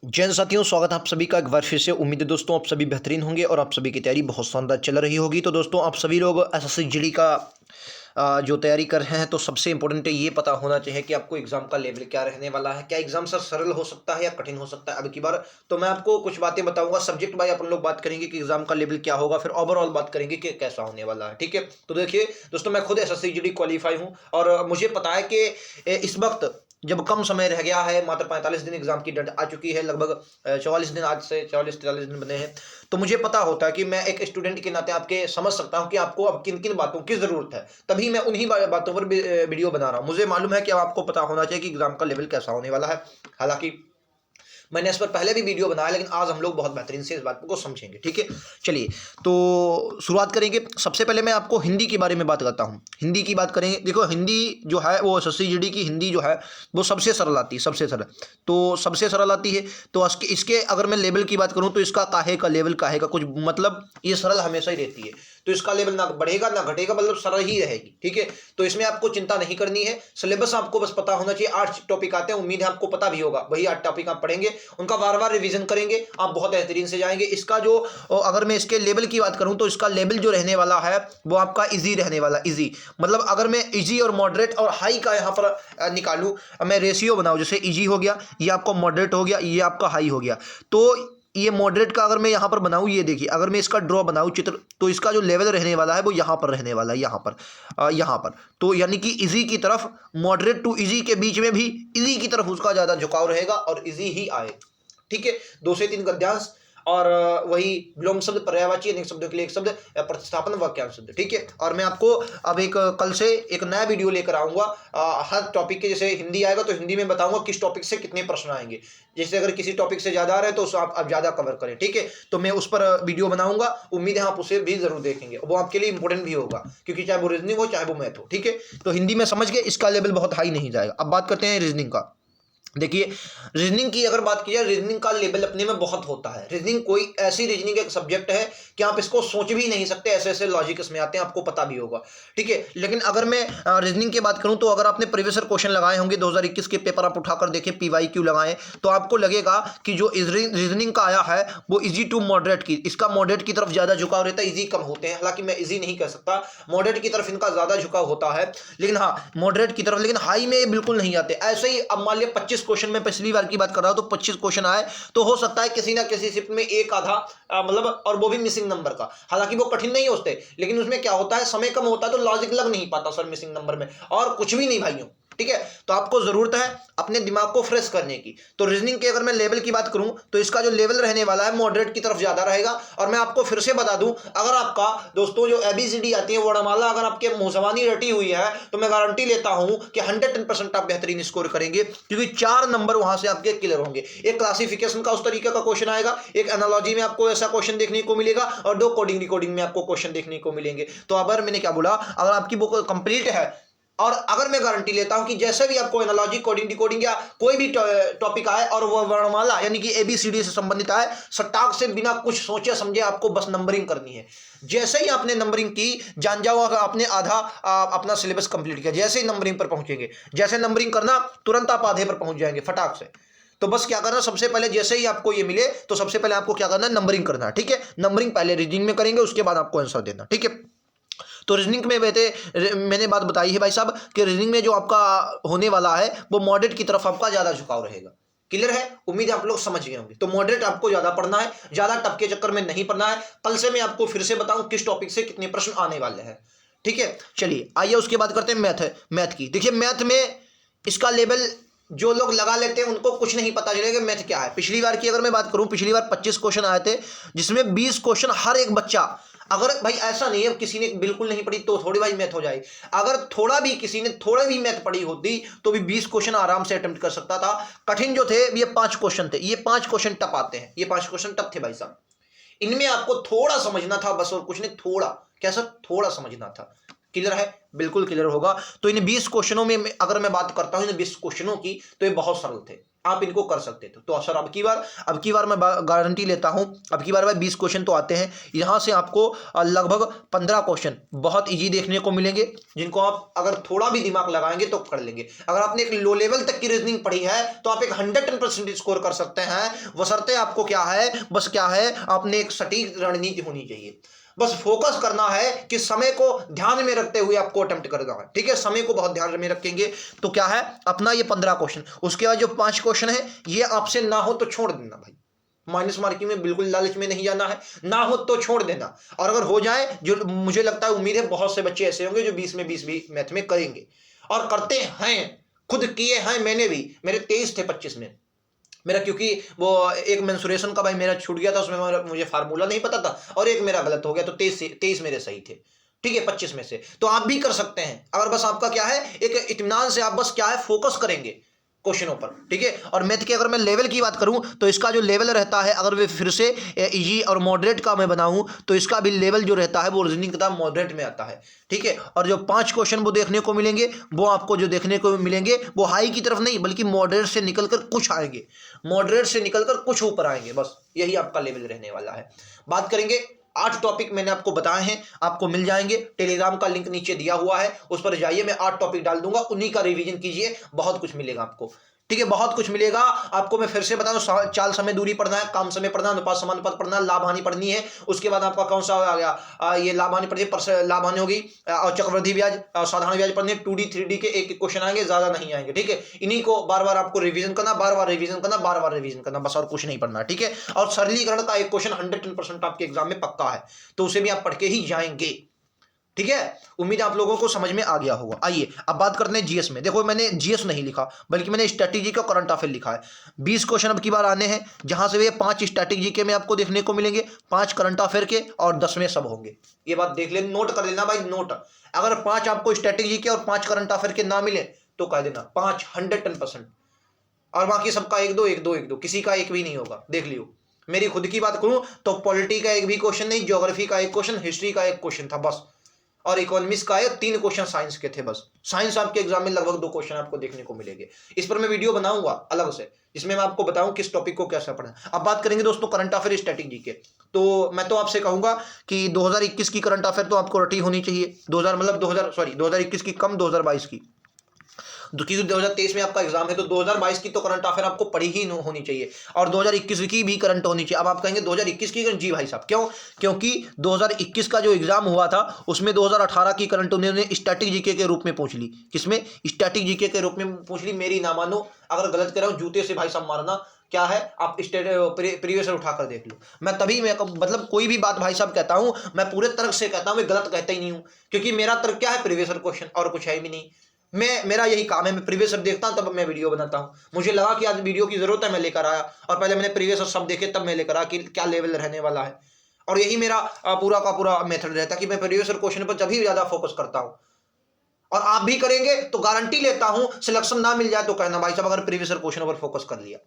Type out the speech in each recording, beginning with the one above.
जय हिंद साथियों, स्वागत है आप सभी का एक बार फिर से। उम्मीद है दोस्तों आप सभी बेहतरीन होंगे और आप सभी की तैयारी बहुत शानदार चल रही होगी। तो दोस्तों आप सभी लोग एसएससी जीडी का जो तैयारी कर रहे हैं, तो सबसे इंपॉर्टेंट ये पता होना चाहिए कि आपको एग्जाम का लेवल क्या रहने वाला है। क्या एग्जाम सर सरल हो सकता है या कठिन हो सकता है अब की बार। तो मैं आपको कुछ बातें बताऊंगा। सब्जेक्ट वाइज अपन लोग बात करेंगे कि एग्जाम का लेवल क्या होगा, फिर ओवरऑल बात करेंगे कि कैसा होने वाला है। ठीक है, तो देखिए दोस्तों, मैं खुद एसएससी जीडी क्वालिफाई हूँ और मुझे पता है कि इस वक्त जब कम समय रह गया है, मात्र 45 दिन एग्जाम की डेट आ चुकी है, लगभग 44 दिन, आज से 44-43 दिन बने हैं। तो मुझे पता होता है कि मैं एक स्टूडेंट के नाते आपके समझ सकता हूं कि आपको अब किन किन बातों की जरूरत है, तभी मैं उन्हीं बातों पर वीडियो बना रहा हूं। मुझे मालूम है कि अब आपको पता होना चाहिए कि एग्जाम का लेवल कैसा होने वाला है। हालांकि मैंने इस पर पहले भी वीडियो बनाया, लेकिन आज हम लोग बहुत बेहतरीन से इस बात को समझेंगे। ठीक है, चलिए तो शुरुआत करेंगे। सबसे पहले मैं आपको हिंदी के बारे में बात करता हूँ। हिंदी की बात करेंगे। देखो, हिंदी जो है वो एसएससी जीडी की हिंदी जो है वो सबसे सरल आती है, सबसे सरल। तो सबसे सरल आती है। तो इसके अगर मैं लेवल की बात करूँ तो इसका काहे का लेवल, काहे का कुछ मतलब, ये सरल हमेशा ही रहती है। तो इसका लेवल ना बढ़ेगा ना घटेगा, मतलब सरल ही रहेगी। ठीक है, तो इसमें आपको चिंता नहीं करनी है। सिलेबस आपको बस पता होना चाहिए। 8 टॉपिक आते हैं, उम्मीद है आपको पता भी होगा। वही 8 टॉपिक आप पढ़ेंगे, उनका बार बार रिवीजन करेंगे, आप बहुत बेहतरीन से जाएंगे। इसका जो, अगर मैं इसके लेवल की बात करूं तो इसका लेवल जो रहने वाला है वो आपका इजी रहने वाला। इजी मतलब अगर मैं इजी और मॉडरेट और हाई का यहां पर निकालूं, मैं रेशियो बनाऊं, जैसे इजी हो गया, ये आपका मॉडरेट हो गया, ये आपका हाई हो गया। तो ये मॉडरेट का अगर मैं यहाँ पर बनाऊँ, ये देखिए, अगर मैं इसका ड्रॉ बनाऊँ चित्र, तो इसका जो लेवल रहने वाला है वो यहाँ पर रहने वाला है, यहाँ पर। तो यानी कि इजी की तरफ, मॉडरेट टू इजी के बीच में भी इजी की तरफ उसका ज़्यादा झुकाव रहेगा और इजी ही आए। ठीक है, 2 से 3 गद्यांश और वही विलोम शब्द, पर्यायवाची अनेक शब्दों के लिए एक शब्द, प्रतिस्थापन, वाक्यांश शब्द। ठीक है, और मैं आपको अब कल से एक नया वीडियो लेकर आऊंगा। हर टॉपिक के, जैसे हिंदी आएगा तो हिंदी में बताऊंगा किस टॉपिक से कितने प्रश्न आएंगे। जैसे अगर किसी टॉपिक से ज्यादा आ रहे हैं तो उसे आप ज्यादा कवर करें। ठीक है, तो मैं उस पर वीडियो बनाऊंगा, उम्मीद है आप उसे भी जरूर देखेंगे। वो आपके लिए इंपॉर्टेंट भी होगा, क्योंकि चाहे वो रीजनिंग हो चाहे वो मैथ हो। ठीक है, तो हिंदी में समझ गए, इसका लेवल बहुत हाई नहीं जाएगा। अब बात करते हैं रीजनिंग का। देखिए, रीजनिंग की अगर बात की जाए, रीजनिंग का लेवल अपने में बहुत होता है। रीजनिंग कोई ऐसी, रीजनिंग एक सब्जेक्ट है कि आप इसको सोच भी नहीं सकते, ऐसे ऐसे लॉजिक इसमें आते हैं, आपको पता भी होगा। ठीक है, लेकिन अगर मैं रीजनिंग की बात करूं तो अगर आपने प्रीवियस क्वेश्चन लगाए होंगे 2021 के पेपर, आप उठाकर देखें, पीवाईक्यू लगाएं, तो आपको लगेगा कि जो रीजनिंग का आया है वो इजी टू मॉडरेट की, इसका मॉडरेट की तरफ ज्यादा झुकाव रहता है, इजी कम होते हैं। हालांकि मैं इजी नहीं कह सकता, मॉडरेट की तरफ इनका ज्यादा झुकाव होता है, लेकिन हाँ मॉडरेट की तरफ, लेकिन हाई में बिल्कुल नहीं आते। ऐसे ही अब मान लिया 25 क्वेश्चन में पिछली बार की बात कर रहा हूं, तो 25 क्वेश्चन आए तो हो सकता है किसी ना किसी शिफ्ट में एक आधा, मतलब, और वो भी मिसिंग नंबर का। हालांकि वो कठिन नहीं होते, लेकिन उसमें क्या होता है, समय कम होता है तो लॉजिक लग नहीं पाता सर मिसिंग नंबर में, और कुछ भी नहीं भाइयों। ठीक है, तो आपको जरूरत है अपने दिमाग को फ्रेश करने की। तो रीजनिंग के अगर मैं लेवल की बात करूं तो इसका जो लेवल रहने वाला है मॉडरेट की तरफ ज्यादा रहेगा। और मैं आपको फिर से बता दूं, अगर आपका दोस्तों जो एबीसीडी आती है वर्णमाला, अगर आपके मुंह जबानी रटी हुई है, तो मैं गारंटी लेता हूं कि 110% आप बेहतरीन स्कोर करेंगे, क्योंकि 4 नंबर वहां से आपके क्लियर होंगे। एक क्लासिफिकेशन का उस तरीके का क्वेश्चन आएगा, एक एनालॉजी में आपको ऐसा क्वेश्चन देखने को मिलेगा, और 2 कोडिंग डिकोडिंग में आपको क्वेश्चन देखने को मिलेंगे। तो अगर मैंने क्या बोला, अगर आपकी बुक कंप्लीट है, और अगर मैं गारंटी लेता हूं कि जैसे भी आपको एनालॉजी, कोडिंग डिकोडिंग या कोई भी टॉपिक आए और वो वर्णमाला यानी कि एबीसीडी से संबंधित आए, सटाक से बिना कुछ सोचे समझे आपको बस नंबरिंग करनी है। जैसे ही आपने नंबरिंग की, जान जाओ आपने आधा अपना सिलेबस कंप्लीट किया। जैसे ही नंबरिंग पर पहुंचेंगे, जैसे नंबरिंग करना, तुरंत आप आधे पर पहुंच जाएंगे फटाक से। तो बस क्या करना, सबसे पहले जैसे ही आपको ये मिले तो सबसे पहले आपको क्या करना है, नंबरिंग करना है। ठीक है, नंबरिंग पहले रीडिंग में करेंगे, उसके बाद आपको आंसर देना। ठीक है, तो रीजनिंग में मैंने बात बताई है भाई साहब कि रीजनिंग में जो आपका होने वाला है वो मॉडरेट की तरफ आपका ज्यादा झुकाव रहेगा। क्लियर है, उम्मीद है आप लोग समझ गए होंगे। तो मॉडरेट आपको ज्यादा पढ़ना है, ज्यादा टफ के चक्कर में नहीं पढ़ना है। कल से मैं आपको फिर से बताऊं किस टॉपिक से कितने प्रश्न आने वाले हैं। ठीक है, चलिए आइए उसके बाद करते हैं मैथ की। देखिए, मैथ में इसका लेवल जो लोग लगा लेते हैं उनको कुछ नहीं पता चलेगा मैथ क्या है। पिछली बार की अगर मैं बात करूं, पिछली बार 25 क्वेश्चन आए थे, जिसमें 20 क्वेश्चन हर एक बच्चा, अगर भाई ऐसा नहीं है किसी ने बिल्कुल नहीं पढ़ी तो थोड़ी भाई मैथ हो जाए, अगर थोड़ा भी किसी ने थोड़ा भी मैथ पढ़ी होती तो भी 20 क्वेश्चन आराम से अटेम्प्ट कर सकता था। कठिन जो थे ये 5 क्वेश्चन थे, ये 5 क्वेश्चन टफ आते हैं, ये 5 क्वेश्चन टफ थे भाई साहब। इनमें आपको थोड़ा समझना था बस, और कुछ नहीं, थोड़ा कैसा, थोड़ा समझना था। क्लियर है, बिल्कुल क्लियर होगा। तो इन 20 क्वेश्चनों में अगर मैं बात करता हूं, इन 20 क्वेश्चनों की, तो ये बहुत सरल थे। आप इनको कर सकते थे। तो सर अब की बार मैं गारंटी लेता हूं, अब की बार भाई 20 क्वेश्चन तो आते हैं, यहां से आपको लगभग 15 क्वेश्चन बहुत इजी देखने को मिलेंगे, जिनको आप अगर थोड़ा भी दिमाग लगाएंगे तो कर लेंगे। अगर आपने एक लो लेवल तक की रीजनिंग पढ़ी है तो आप एक 110% स्कोर कर सकते हैं, बशर्ते आपको क्या है, बस क्या है, आपने एक सटीक रणनीति होनी चाहिए। बस फोकस करना है कि समय को ध्यान में रखते हुए आपको अटेम्प्ट करना है, ठीक है। समय को बहुत ध्यान में रखेंगे तो क्या है, अपना ये 15 क्वेश्चन, उसके बाद जो 5 क्वेश्चन है ये आपसे ना हो तो छोड़ देना भाई, माइनस मार्किंग में बिल्कुल लालच में नहीं जाना है, ना हो तो छोड़ देना। और अगर हो जाए, जो मुझे लगता है, उम्मीद है बहुत से बच्चे ऐसे होंगे जो 20 में 20 भी मैथ में करेंगे और करते हैं, खुद किए हैं, मैंने भी, मेरे 23 थे 25 में मेरा, क्योंकि वो एक मेंसुरेशन का भाई मेरा छूट गया था, उसमें मुझे फार्मूला नहीं पता था और एक मेरा गलत हो गया, तो 23 मेरे सही थे, ठीक है 25 में से। तो आप भी कर सकते हैं, अगर बस आपका क्या है, एक इत्मीनान से आप बस क्या है, फोकस करेंगे क्वेश्चनों पर, ठीक है। और मैथ की अगर मैं लेवल की बात करूं तो इसका जो लेवल रहता है, अगर वे फिर से इजी और मॉडरेट का मैं बनाऊं तो इसका भी लेवल जो रहता है वो रीजनिंग का मॉडरेट में आता है, ठीक है। और जो 5 क्वेश्चन वो देखने को मिलेंगे, वो आपको जो देखने को मिलेंगे वो हाई की तरफ नहीं, बल्कि मॉडरेट से निकलकर कुछ आएंगे, मॉडरेट से निकलकर कुछ ऊपर आएंगे, बस यही आपका लेवल रहने वाला है। बात करेंगे 8 टॉपिक मैंने आपको बताए हैं, आपको मिल जाएंगे, टेलीग्राम का लिंक नीचे दिया हुआ है, उस पर जाइए, मैं 8 टॉपिक डाल दूंगा, उन्हीं का रिवीजन कीजिए, बहुत कुछ मिलेगा आपको, ठीक है, बहुत कुछ मिलेगा आपको। मैं फिर से बता दूं, चाल समय दूरी पढ़ना है, काम समय पढ़ना, अनुपात समानुपात पढ़ना, लाभ हानि पढ़नी है, उसके बाद आपका कौन सा आ गया, ये लाभ हानि पढ़नी, लाभ हानि होगी, और चक्रवृद्धि ब्याज, साधारण ब्याज पढ़ने, 2D 3D के एक क्वेश्चन आएंगे, ज्यादा नहीं आएंगे, ठीक है। इन्हीं को बार बार आपको रिवीजन करना, बार बार रिवीजन करना, बार बार रिवीजन करना, बस और कुछ नहीं पढ़ना, ठीक है। और सरलीकरण का एक क्वेश्चन 110% आपके एग्जाम में पक्का है, तो उसे भी आप पढ़ के ही जाएंगे, ठीक है। उम्मीद है आप लोगों को समझ में आ गया होगा। आइए अब बात करते हैं जीएस में। देखो मैंने जीएस नहीं लिखा, बल्कि मैंने स्ट्रैटेजी का करंट अफेयर लिखा है। 20 क्वेश्चन अब की बार आने हैं, जहां से वे 5 स्ट्रैटेजी के में आपको देखने को मिलेंगे, 5 करंट अफेयर के और 10 में सब होंगे। ये बात देख लेना, नोट कर लेना भाई, नोट। अगर 5 आपको स्ट्रैटेजी के और 5 करंट अफेयर के ना मिले तो कह देना 5 110%, और बाकी सबका 1-2 1-2 1-2, किसी का एक भी नहीं होगा, देख लियो। मेरी खुद की बात करूं तो पॉलिटी का एक भी क्वेश्चन नहीं, ज्योग्राफी का एक क्वेश्चन, हिस्ट्री का एक क्वेश्चन था बस, और इकोनॉमिक्स का है 3 क्वेश्चन साइंस के थे बस। साइंस आपके एग्जाम में लगभग 2 क्वेश्चन आपको देखने को मिलेंगे। इस पर मैं वीडियो बनाऊंगा अलग से, जिसमें मैं आपको बताऊं किस टॉपिक को कैसे पढ़ना। अब बात करेंगे दोस्तों करंट अफेयर स्ट्रैटेजी के, तो मैं तो आपसे कहूंगा कि 2021 की करंट अफेयर तो आपको रटी होनी चाहिए, 2021 की कम, 2022 की, क्योंकि 2023 में आपका एग्जाम है, तो 2022 की तो करंट अफेयर आपको पढ़ी ही होनी चाहिए, और 2021 की भी करंट होनी चाहिए। अब आप कहेंगे 2021 की, जी भाई साहब क्यों? क्योंकि 2021 का जो एग्जाम हुआ था उसमें 2018 की करंट उन्होंने स्टैटिक जीके के रूप में पूछ ली। किसमें? स्टैटिक जीके के रूप में पूछ ली। मेरी ना मानो, अगर गलत कर रहा हूं जूते से भाई साहब मारना, क्या है, आप प्रीवियस उठाकर देख लो। मैं तभी मैं मतलब कोई भी बात भाई साहब कहता हूं, मैं पूरे तर्क से कहता हूं, मैं गलत कहता ही नहीं हूं, क्योंकि मेरा तर्क क्या है, प्रीवियस क्वेश्चन, और कुछ है भी नहीं। मेरा यही काम है, मैं प्रीवियस सब देखता हूं तब मैं वीडियो बनाता हूं। मुझे लगा कि आज वीडियो की जरूरत है, मैं लेकर आया, और पहले मैंने प्रीवियस सब देखे तब मैं लेकर आया कि क्या लेवल रहने वाला है। और यही मेरा पूरा का पूरा मेथड रहता है कि मैं प्रीवियस क्वेश्चन पर जब भी ज्यादा फोकस करता हूं, और आप भी करेंगे तो गारंटी लेता हूं, सिलेक्शन ना मिल जाए तो कहना भाई साहब अगर प्रीवियस क्वेश्चन पर फोकस कर लिया,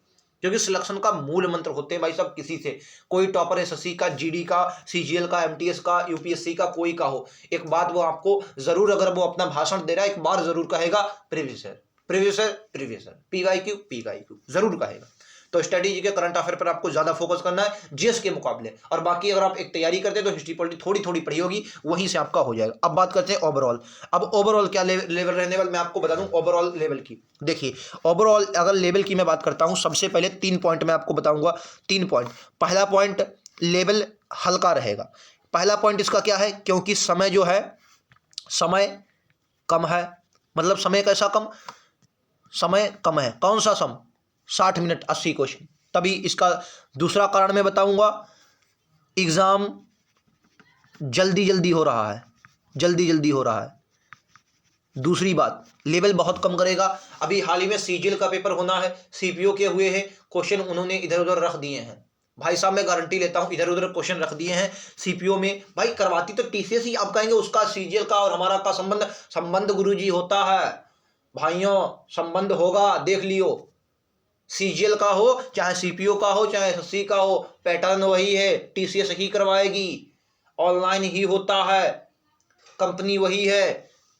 क्योंकि सिलेक्शन का मूल मंत्र होते हैं भाई साहब, किसी से, कोई टॉपर एसएससी का, जीडी का, सीजीएल का, एमटीएस का, यूपीएससी का, कोई का हो, एक बात वो आपको जरूर, अगर वो अपना भाषण दे रहा है, एक बार जरूर कहेगा प्रीवियस प्रीवियस पीवाईक्यू जरूर कहेगा। तो स्ट्रेटेजी के करंट अफेयर पर आपको ज्यादा फोकस करना है जीएस के मुकाबले, और बाकी अगर आप एक तैयारी करते हैं तो हिस्ट्री पॉलिटी थोड़ी थोड़ी पढ़ी होगी, वहीं से आपका हो जाएगा। अब बात करते हैं ओवरऑल। अब ओवरऑल क्या लेवल रहने वाला, मैं आपको बता दूं ओवरऑल लेवल की। देखिए ओवरऑल अगर लेवल की मैं बात करता हूं, सबसे पहले 3 पॉइंट मैं आपको बताऊंगा, 3 पॉइंट। पहला पॉइंट, लेवल हल्का रहेगा। पहला पॉइंट इसका क्या है, क्योंकि समय जो है, समय कम है, मतलब समय कैसा कम, समय कम है, कौन सा सम, 60 मिनट 80 क्वेश्चन, तभी इसका दूसरा कारण मैं बताऊंगा, एग्जाम जल्दी जल्दी हो रहा है, जल्दी जल्दी हो रहा है। दूसरी बात, लेवल बहुत कम करेगा। अभी हाल ही में सीजीएल का पेपर होना है, सीपीओ के हुए हैं, क्वेश्चन उन्होंने इधर उधर रख दिए हैं भाई साहब, मैं गारंटी लेता हूं इधर उधर क्वेश्चन रख दिए हैं सीपीओ में। भाई करवाती तो टीसीएस ही, आप कहेंगे उसका सीजीएल का और हमारा का संबंध गुरुजी होता है भाइयों, संबंध होगा, देख लियो। सीजीएल का हो चाहे सीपीओ का हो चाहे एसएससी का हो, पैटर्न वही है, टीसीएस ही करवाएगी, ऑनलाइन ही होता है, कंपनी वही है,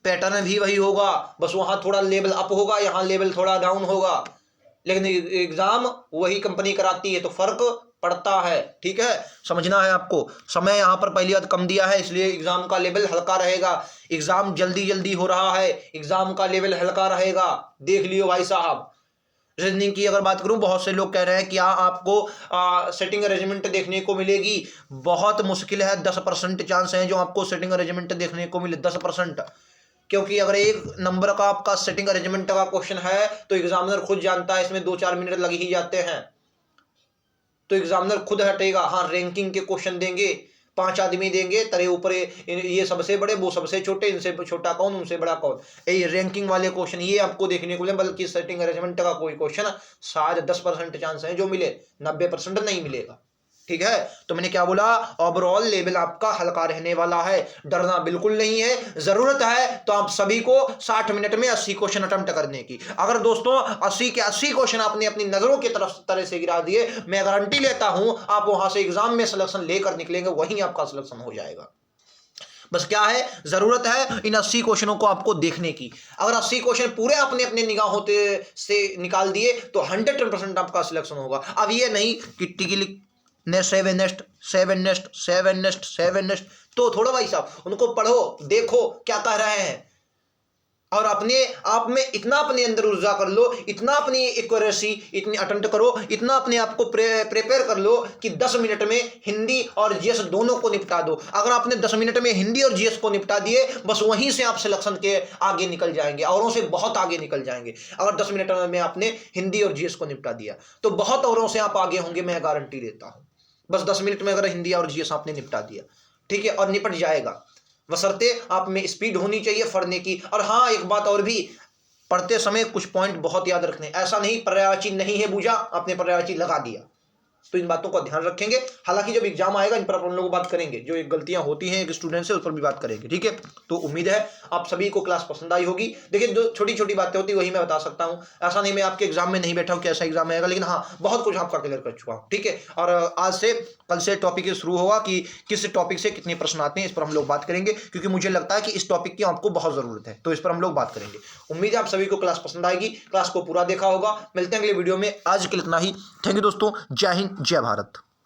पैटर्न भी वही होगा, बस वहां थोड़ा लेवल अप होगा, यहाँ लेवल थोड़ा डाउन होगा, लेकिन एग्जाम वही कंपनी कराती है तो फर्क पड़ता है। ठीक है, समझना है आपको। समय यहाँ पर पहली बात कम दिया है, इसलिए एग्जाम का लेवल हल्का रहेगा। एग्जाम जल्दी जल्दी हो रहा है, एग्जाम का लेवल हल्का रहेगा, देख लियो भाई साहब। रीजनिंग की अगर बात करूं, बहुत से लोग कह रहे हैं कि आपको सेटिंग अरेंजमेंट देखने को मिलेगी। बहुत मुश्किल है, 10% चांस है जो आपको सेटिंग अरेंजमेंट देखने को मिले, 10%। क्योंकि अगर एक नंबर का आपका सेटिंग अरेंजमेंट का क्वेश्चन है तो एग्जामिनर खुद जानता है इसमें 2-4 मिनट लग ही जाते हैं, तो एग्जामिनर खुद हटेगा। हाँ, रैंकिंग के क्वेश्चन देंगे, 5 आदमी देंगे, तरे ऊपर ये सबसे बड़े, वो सबसे छोटे, इनसे छोटा कौन, उनसे बड़ा कौन, ये रैंकिंग वाले क्वेश्चन ये आपको देखने को मिले। बल्कि सेटिंग अरेंजमेंट का कोई क्वेश्चन शायद 10% चांस है जो मिले, 90% नहीं मिलेगा। ठीक है, तो मैंने क्या बोला, ओवरऑल लेवल आपका हल्का रहने वाला है, डरना बिल्कुल नहीं है। जरूरत है तो आप सभी को 60 मिनट में 80 क्वेश्चन अटेम्प्ट करने की। अगर दोस्तों 80 के 80 क्वेश्चन आपने अपनी नजरों की तरह से गिरा दिए, मैं गारंटी लेता हूं आप वहां से एग्जाम में सिलेक्शन लेकर निकलेंगे, वहीं आपका सिलेक्शन हो जाएगा। बस क्या है, जरूरत है इन 80 क्वेश्चनों को आपको देखने की। अगर 80 क्वेश्चन पूरे आपने अपने निगाहों से निकाल दिए तो 100% आपका सिलेक्शन होगा। अब ये नहीं कि टिकली ने 7 नेस्ट 7 नेस्ट 7 नेस्ट 7 नेस्ट, तो थोड़ा भाई साहब उनको पढ़ो, देखो क्या कह रहे हैं, और अपने आप में इतना अपने अंदर ऊर्जा कर लो, इतना अपनी एक्यूरेसी इतनी अटेम्प्ट करो, इतना अपने आप को प्रिपेयर कर लो कि 10 मिनट में हिंदी और जीएस दोनों को निपटा दो। अगर आपने 10 मिनट में हिंदी और जीएस को निपटा दिए, बस वहीं से आप सिलेक्शन के आगे निकल जाएंगे, औरों से बहुत आगे निकल जाएंगे। अगर 10 मिनट में आपने हिंदी और जीएस को निपटा दिया तो बहुत औरों से आप आगे होंगे, मैं गारंटी देता हूं। बस 10 मिनट में अगर हिंदी और जीएस आपने निपटा दिया, ठीक है, और निपट जाएगा, बशर्ते आप में स्पीड होनी चाहिए पढ़ने की। और हाँ, एक बात और भी, पढ़ते समय कुछ पॉइंट बहुत याद रखने, ऐसा नहीं पर्यायवाची नहीं है बूझा आपने पर्यायवाची लगा दिया, तो इन बातों का ध्यान रखेंगे। हालांकि जब एग्जाम आएगा इन पर अपन लोग बात करेंगे, जो एक गलतियां होती हैं एक स्टूडेंट से, उस पर भी बात करेंगे। ठीक है, तो उम्मीद है आप सभी को क्लास पसंद आई होगी। देखिए, जो छोटी छोटी बातें होती वही मैं बता सकता हूं, ऐसा नहीं मैं आपके एग्जाम में नहीं बैठा हूं कि ऐसा एग्जाम आएगा, लेकिन हाँ बहुत कुछ आपका क्लियर कर चुका हूं। ठीक है, और आज से कल से टॉपिक शुरू होगा कि किस टॉपिक से कितने प्रश्न आते हैं, इस पर हम लोग बात करेंगे, क्योंकि मुझे लगता है कि इस टॉपिक की आपको बहुत जरूरत है, तो इस पर हम लोग बात करेंगे। उम्मीद है आप सभी को क्लास पसंद आएगी, क्लास को पूरा देखा होगा। मिलते हैं अगले वीडियो में, आज के लिए इतना ही। थैंक यू दोस्तों, जय हिंद, जय भारत।